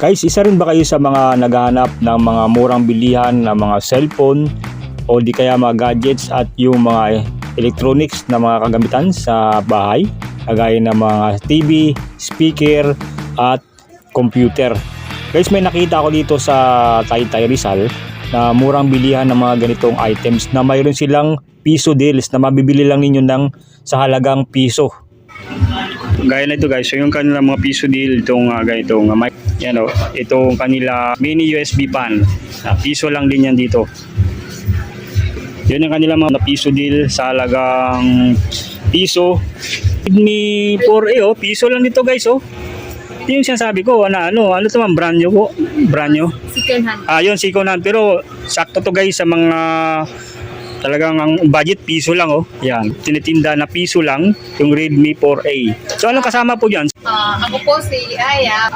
Guys, isa rin ba kayo sa mga naghahanap ng mga murang bilihan ng mga cellphone o di kaya mga gadgets at yung mga electronics na mga kagamitan sa bahay? Kagaya ng mga TV, speaker at computer. Guys, may nakita ko dito sa Taytay Rizal na murang bilihan ng mga ganitong items na mayroon silang piso deals na mabibili lang ninyo sa halagang piso. Gaya na ito guys, so yung kanilang mga piso deal, itong ganitong mic, yan o, itong kanila mini USB fan, piso lang din yan dito. Yun ang kanilang mga piso deal sa halagang piso. Redmi 4A oh, piso lang dito guys oh. Ito yung sinasabi ko, ano ito man, brand nyo po? Brand nyo? Second hand. Yun, second hand, pero sakto to guys sa mga talagang ang budget piso lang oh. Yan, tinitinda na piso lang yung Redmi 4A. So anong kasama po diyan? Ako po si Aya,